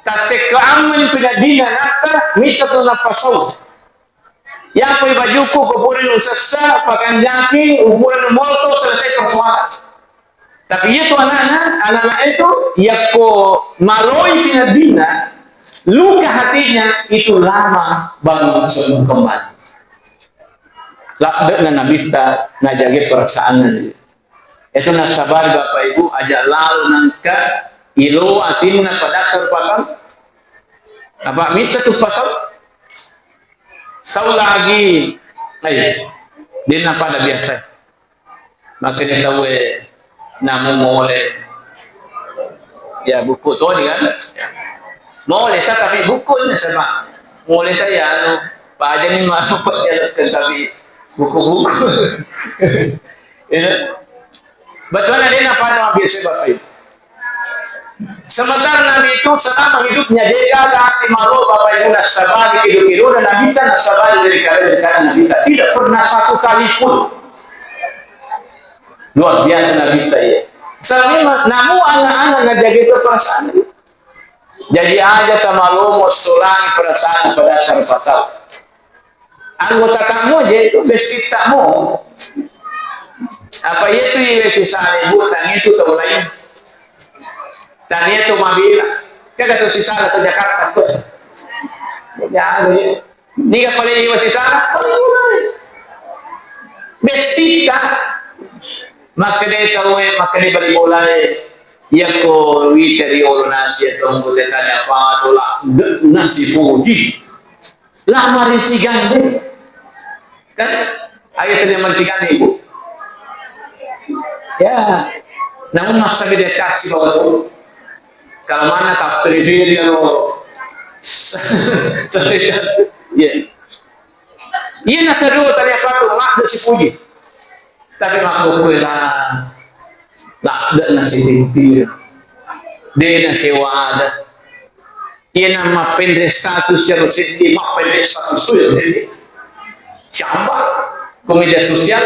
A: Tak sekeaman pinadina nata mita tu napasau. Yang pun bajuku kuburin usasa pakai jaki ukuran molto selesai persoalan. Tapi itu anak-anak itu ya ko maloi pinadina luka hatinya itu lama bangun sebelum kembali. Lakda na nabita najagi perasaan itu nasabar Bapak Ibu aja lalu nangka ilo atin na padasar patang apa mita tu pasal sau lagi, dia nak pada biasa. Maka dia tahu namu mole ya buku tuh kan ya. Mau oleh saya tapi bukunya sama mau oleh saya Pak aja nih mau perjalankan tapi buku-buku ya. Betul ada apa nama biasa Bapak Ibu. Sementara Nabi itu selama hidupnya dia ada hati malu Bapak Ibu nasabah di hidup dan Nabi tak nasabah dari kalian Nabi tidak pernah satu kali pun luar biasa Nabi ya. Selama namun anak-anak nggak jaga itu perasaan itu. Jadi aja tamalu musulangi perasaan pada syarfatau. Anggota kamu aja itu besitamu. Apa itu yang sisa ibu dan itu tahu lain. Dan itu mabila. Kita tu sisa ke Jakarta tu. Ya, ni kapal ini sisa. Bestita. Maka dia tahu maka dia balik mulai. Ya ko witeriolo nasi atau mungkin tanya apa tu lah nasi puji. Lah mari si gande. Kan ayah sedang mari si gande ibu. Ya, namun masa dia kasih bawa kalau mana tak berdiri kalau ya, ia nak terus tanya apa tu lah nasi puji. Tapi makhluk lah. Tak ada nasi tintir, dia nasi wadah. Ia nama pendek status yang sedih, mak pendek status tu yang sedih. Campak media sosial,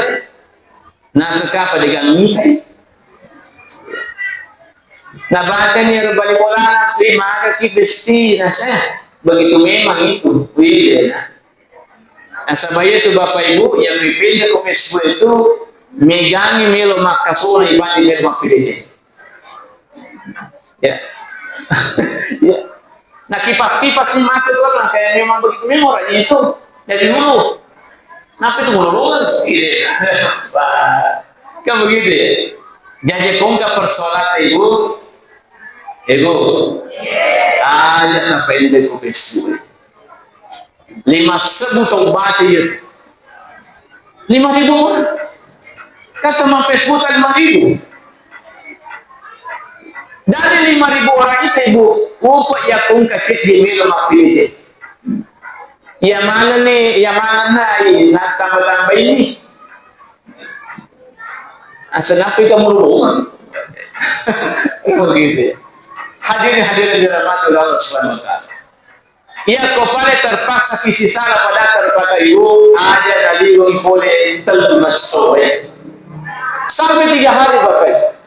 A: nasi apa dengan mie. Nah bahkan yang balik bola, lima kaki besti nasi. Begitu memang itu, nah. Nah sebaya itu Bapak Ibu yang dipilih ke Facebook itu megangi melo makasona ibadi melo makpireje. Ya. Ya. Nah kipas-kipas si mata itu kan kayak memang begitu memang itu dari dulu. Kenapa itu mulu gitu. Kan begitu ya. Jadi kongka persoalan ibu. Ibu. Aja apa ini dari Facebook. 5 sebut obat itu. 5.000. Kata ma Facebook 5.000. Dari 5.000 orang itu ibu, upah ya kung kecil di milo makpilih. Ya mana nih, ya mana nih, nak tambah ini. Asal apa kamu rumah? Begitu. Hadirin dirahmati Allah Subhanahu wa taala. Ya kepada terpaksa kisi salah pada terpaksa ibu ada dari yang boleh terlepas sore. Sampai 3 hari Bapak.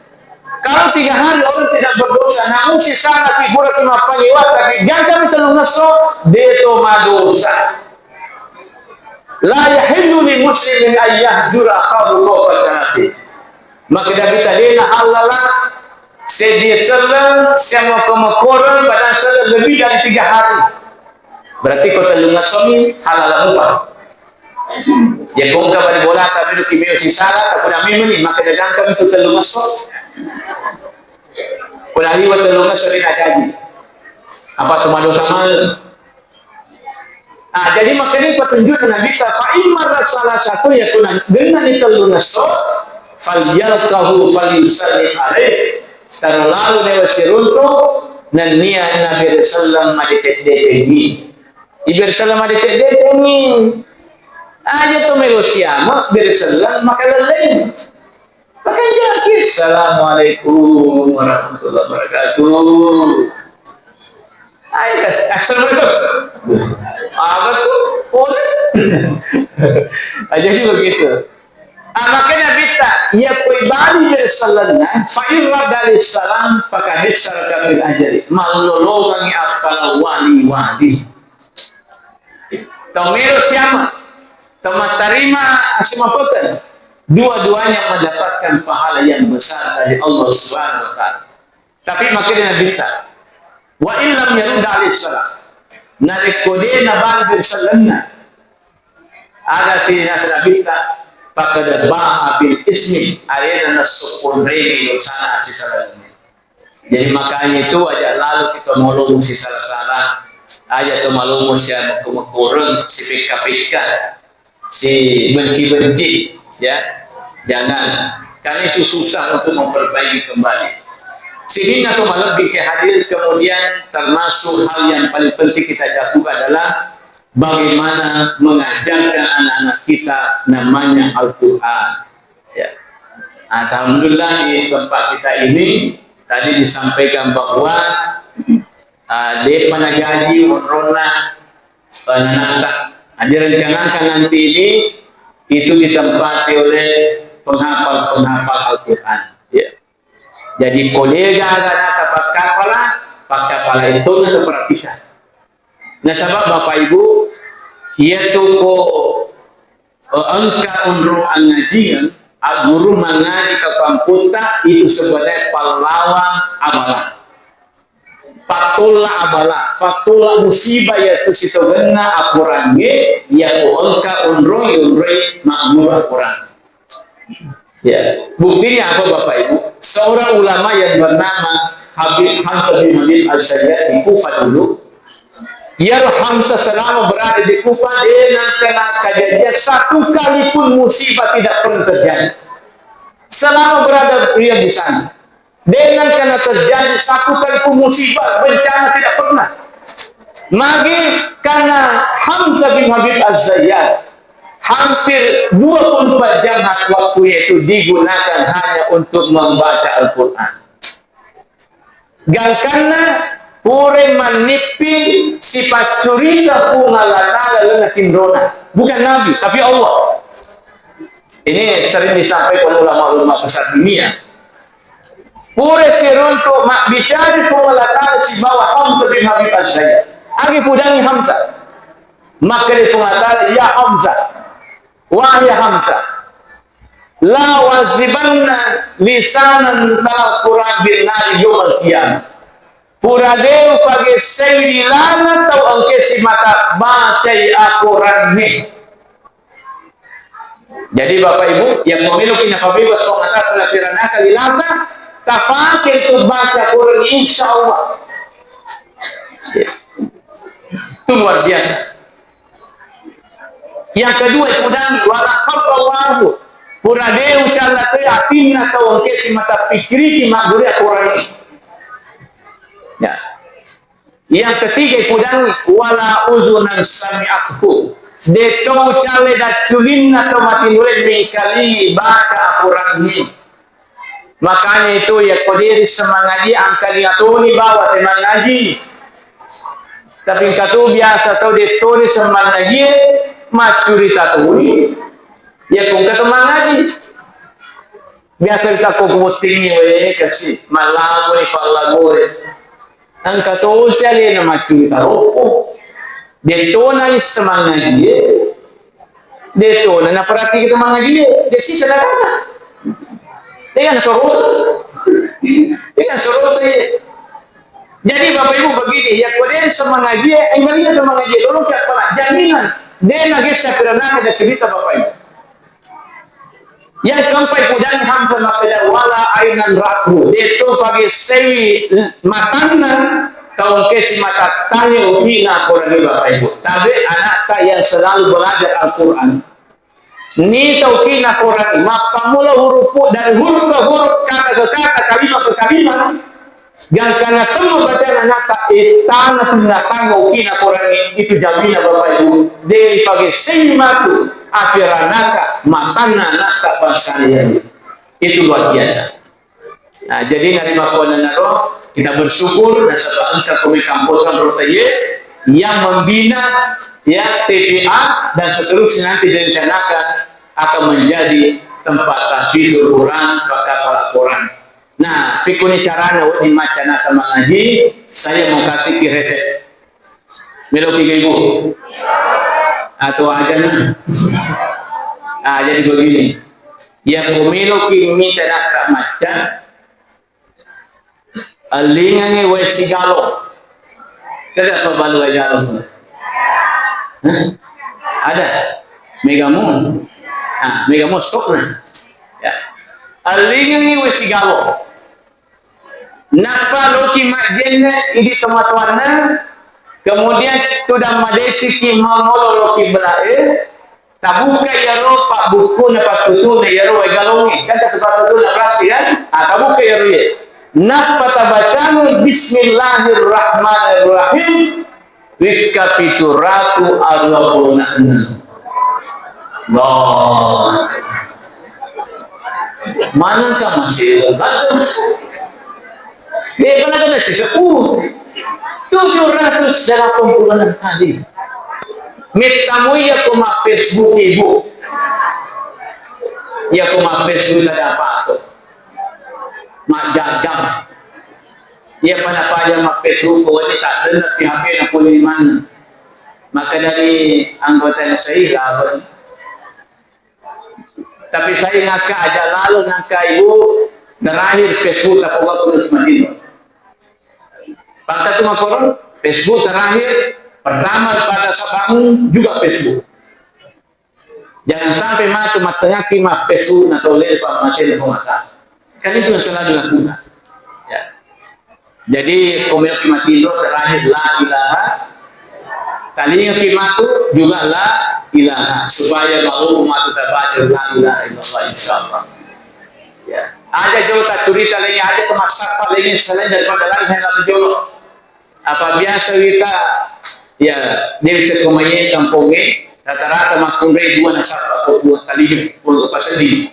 A: Kalau 3 hari orang tidak berdosa, namun si salah figura cuma pengiwat, tapi jangan terlalu ngeso, dia itu madosa. La yahillu li muslimin ayyah jura kamu fawqa sanati. Maka dari tadi na halalah sedia selang sama pemakoran pada selang lebih dari 3 hari. Berarti kau terlalu ngesomi halalah upah. Ya kung ka bali bola ta biru kimeo si sala ta kuna mimuni maka dagang kami tu telungas so kuna liwa telungas so rin agadi apa tu mado sama jadi makanya petunjuk Nabi ta fa imma salah satu ya kuna dengan telungas so falyalqahu falyusalli alaih lalu dewa sirunto dan niya Nabi sallallahu alaihi wasallam aja tu melusiama berselang maka lelain maka jadi assalamualaikum warahmatullahi wabarakatuh assalamualaikum apa tu boleh jadi begitu makanya kita ya pribadi berselangnya fa'irra dari salam pakai syarakat fil ajari malologangi apala wali tomero siapa teman terima asimapotan dua-duanya mendapatkan pahala yang besar dari Allah Subhanahu wa taala. Tapi makanya Nabi ta wa illam yarud alaihi salam narik kode na bangir sallanna ada si Nabi ta pakad ba'a bil ismi ayana nasukun rei sana si sallanna. Jadi makanya itu aja lalu kita molong si salah-salah aja tu malum siya makurang si pika-pika si benci-benci ya jangan karena itu susah untuk memperbaiki kembali Sini atau lebih ke hadir, kemudian termasuk hal yang paling penting kita lakukan adalah bagaimana mengajarkan anak-anak kita namanya Al-Quran. Ya. Alhamdulillah di tempat kita ini tadi disampaikan bahwa di Panagaji Monrona Nanata direncanakan nanti ini itu ditempati oleh penghafal-penghafal Al-Quran. Ya. Jadi kolega anak pakapala itu nasa perhatikan. Nah sebab Bapak Ibu, yaitu angka unru ngajian, guru mengaji ke kamputa itu sebenarnya pahlawan amalan. Patulah abala, patulah musibah yaitu situ gena akurannya, yaitu angka unru makmur akuran. Ya, buktinya apa Bapak Ibu? Seorang ulama yang bernama Habib Hamzah bin Habib Al-Sayyad di Kufah dulu, Hamzah selama berada di Kufah, dengan kejadian satu kali pun musibah tidak pernah terjadi. Selama berada dia di sana, dengan karena terjadi satu kali pun musibah, bencana tidak pernah. Maka karena Hamzah bin Habib Al-Sayyad hampir 24 jam waktu itu digunakan hanya untuk membaca Al-Quran. Dan karena pure manipi sifat cerita pungalana lalu nakindrona, bukan Nabi tapi Allah. Ini sering disampaikan ulama-ulama besar dunia. Pure siruntu mak bicara pungalana si bawah Hamzah bin Habib Al-Sayyad. Agi pudangi Hamzah. Maka di pungalana ya Hamzah, wahai Hamzah, la wazibanna lisanan Al-Quran bin nari yawmal qiyamah. Puradeu pagi seilana tau angke si mata bacai Al-Quran nih. Jadi Bapak Ibu yang memiliki nafabibas pengatas pelatiranah kalilata tapakai itu baca Quran insya Allah. Itu luar biasa. Yang kedua itu dan walaqallahu puradeu cala teu atina tau angke si mata pikiri ki maguri Al-Quran ini. Ya. Yang ketiga pudang wala uzunan sami'athu deto cale da culin atau mati nulen kali baca Al-Quran ini. Makanya itu ya kodiri semangaji angkali atuni bawa teman ngaji. Tapi katu biasa tau detoni semangaji macuri tatuni. Ya kung keteman ngaji. Biasa kita kukutingi we kasi malago ni palago. Ang katuusya na macuri tarupo. Detona is semangaji. Detona na perhati kita mangaji. Desi sederhana. Dengan sorus. Dengan sorus saja. Jadi Bapak Ibu begini, ya kode semangaji, enggaknya semangaji, lorong ke apa? Jaminan. Dia lagi sebenarnya ada cerita Bapak Ibu. Yang keempat pujan Hamzah makanya wala ainan raku. Itu bagi sewi matana tahun kesi mata tanya ubina Quran Bapak Ibu. Tapi anak yang selalu belajar Al-Quran. Ni taukina Quran, maka mula huruf dari huruf ke huruf, kata ke kata, kalimat ke kalimat. Dan karena temu bacaan anak istana senatang ukina Quran itu jaminan Bapak Ibu. Dari pagi sematu akhiranaka matana naka basarian. Itu luar biasa. Nah, jadi dari makuan naro kita bersyukur dan sebab angka kami kampuskan rotaya yang membina ya TPA dan seterusnya nanti direncanakan akan menjadi tempat tahfidzul Quran, pakar Quran. Nah, pikuni caranya di macana mengaji, saya mau kasih resep. Belok Ibu atau aja nah. Jadi begini. Yang memiliki minta nak maca alingannya wesigalo. Tidak apa balu galo. Ada megamu. Megamu stop nah. Ya. Alingannya wesigalo. Napa loki majenne ini teman-teman kemudian sudah madeci mangolo loki belae tabuka yaro pak buku na patutu na yaro galongi kan sebab itu na berasi kan tabuka yaro ye Napatabacamu Bismillahirrahmanirrahim Wikapituratu arwahunahna. Allah, manakah masih bagus? Dia pernah kena sesepuh 786 kali. Mitamu ya kuma Facebook ibu, ya kuma Facebook ada apa tu? Mak jagam, ya pada pada mak Facebook ini tak dengar di HP nak boleh mana. Maka dari anggota saya lah, tapi saya ngaka aja lalu ngaka ibu terakhir Facebook tak waktu Madinah. Pangkat tu makoron Facebook terakhir pertama pada sabangun juga Facebook. Jangan sampai matu matanya kima Facebook atau lepas masih lepas mata. Kan itu yang selalu dilakukan. Ya. Jadi komunitas mati itu terakhir la ilaha. Kalinya kimatu juga la ilaha supaya baru umat terbaca la ilaha illallah insyaallah. Ya. Ada juga cerita lain, ada kemasakan lain selain daripada lain saya lalu juga. Apa biasa kita ya dari sekomanya kampungnya rata-rata makunrai dua nasab atau dua kali untuk pasal.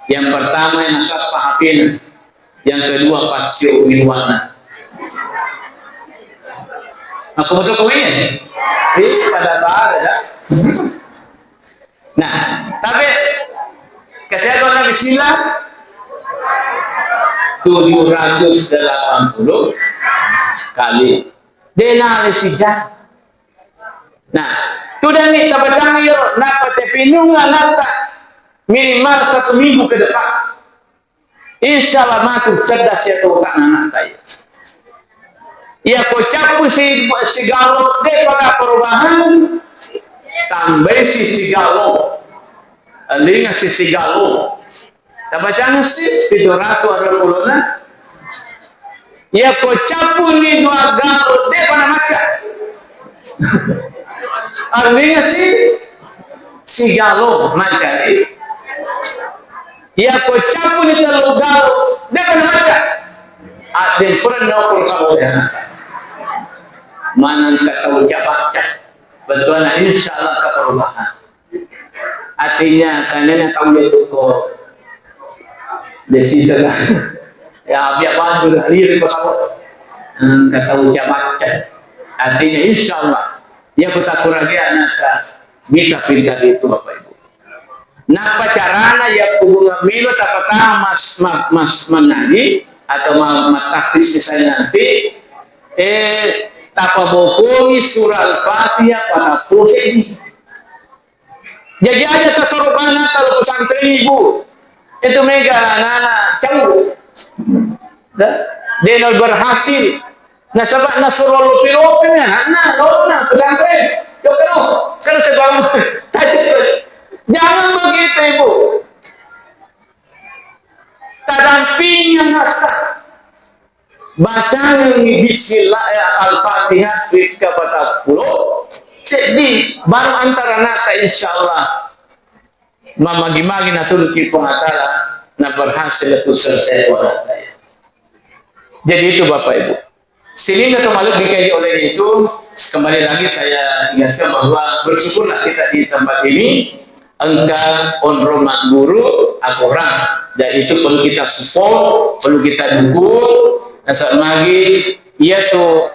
A: Yang pertama yang nasab pahapin, yang kedua pasio minuana. Aku betul komanya? Pada ada. Nah, tapi kesehatan Bismillah 780 kali. Dengar sejak. Nah, sudah nih tabacang yo napa tepinunga nata minimal 1 minggu ke depan. Insyaallah maku cerdas ya tu anak saya. Ya ko capu si galo de pada perubahan tambah si galo. Alinga si galo. Tabacang si 780 ya ko capu ni dua galo de pada maca. Artinya si galo macam ya ko capu ni terlalu galo de pada maca. Ada pernah nopor saboya. Mana kata ucap baca betul nah insyaallah ke perubahan. Artinya kalian tahu itu kok desi sudah ya biar bantu dari ko sabot. Kata ucap baca. Artinya insyaallah ya kita kurangnya anak bisa pintar itu Bapak Ibu. Napa caranya ya hubungan milo apakah mas menagi atau taktis saya nanti tapa bohongi surah Al-Fatihah pada proses. Jadi ada tasarufana kalau pesantren ibu itu mega anak jauh. Dia berhasil. Nah sebab nasrul piropnya, nah pesantren. Yo kan sebab jangan begitu ibu. Tadampingnya kata bacaan Bismillah Al-Fatihah kepada pulau jadi baru antara nata insyaallah mamagi-magi natuluki pengatara na berhasil itu selesai wanata. Jadi itu Bapak Ibu. Sehingga kembali dikaji oleh itu kembali lagi saya ingatkan bahwa bersyukurlah kita di tempat ini engkau onromak guru akuran dan itu perlu kita support, perlu kita dukung. Nasab magi ia tu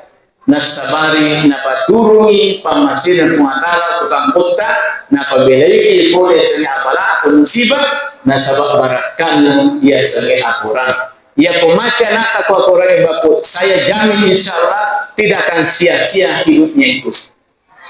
A: nasabari napa turungi pamasir dan pengatara tukang kota napa belai boleh seni apalah musibah nasabak barakan ia sebagai akuran. Ia pemaca nata ku akuran bapak saya jamin insyaallah tidak akan sia-sia hidupnya itu.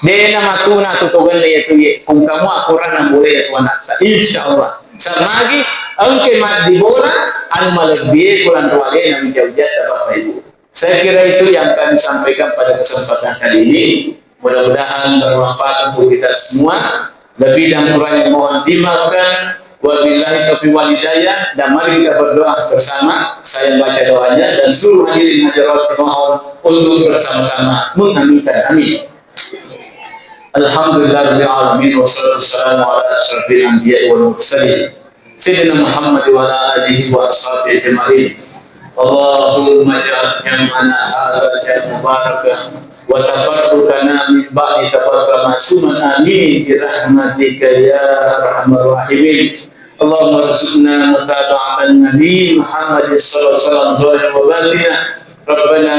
A: Dena matuna tutugan itu kung kamu akuran yang boleh ya tuan nata insyaallah. Samagi angke mat di bola an malebih kulan ruale yang jauh-jauh Bapak Ibu. Saya kira itu yang kami sampaikan pada kesempatan kali ini. Mudah-mudahan bermanfaat untuk kita semua. Lebih dan kurangnya mohon dimaafkan. Wabillahi taufiq wal hidayah. Dan mari kita berdoa bersama. Saya baca doanya dan seluruh hadirin hadirat mohon untuk bersama-sama mengaminkan. Amin. Alhamdulillahirabbil alamin wassalatu wassalamu ala asyrafil anbiya'i wal mursalin sayyidina Muhammad wa ala alihi wa ashabihi ajma'in. Allahumma ja'al jam'ana hadza jam'an mubarakan wa tafarruqana min ba'di tafarruqan ma'suman amin bi rahmatika ya arhamar rahimin. Allahumma arzuqna mutaba'atan nabi Muhammad sallallahu alaihi wasallam zahir wa batina. Rabbana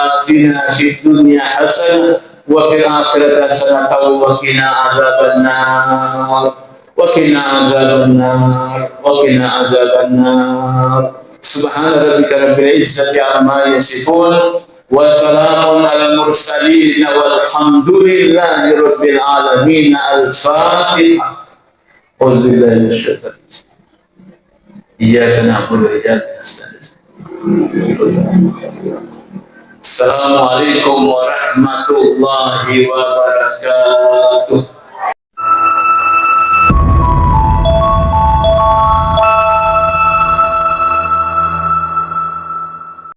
A: atina fid dunya hasanah wa fil akhirati hasanah wa qina adzabannar. وقنا عذاب النار وقنا عذاب النار سبحان ربك رب العزة عما يصفون وسلام على المرسلين والحمد لله رب العالمين الفاتحة أعوذ بالله من الشيطان إياك نعبد وإياك نستعين السلام عليكم ورحمة الله وبركاته.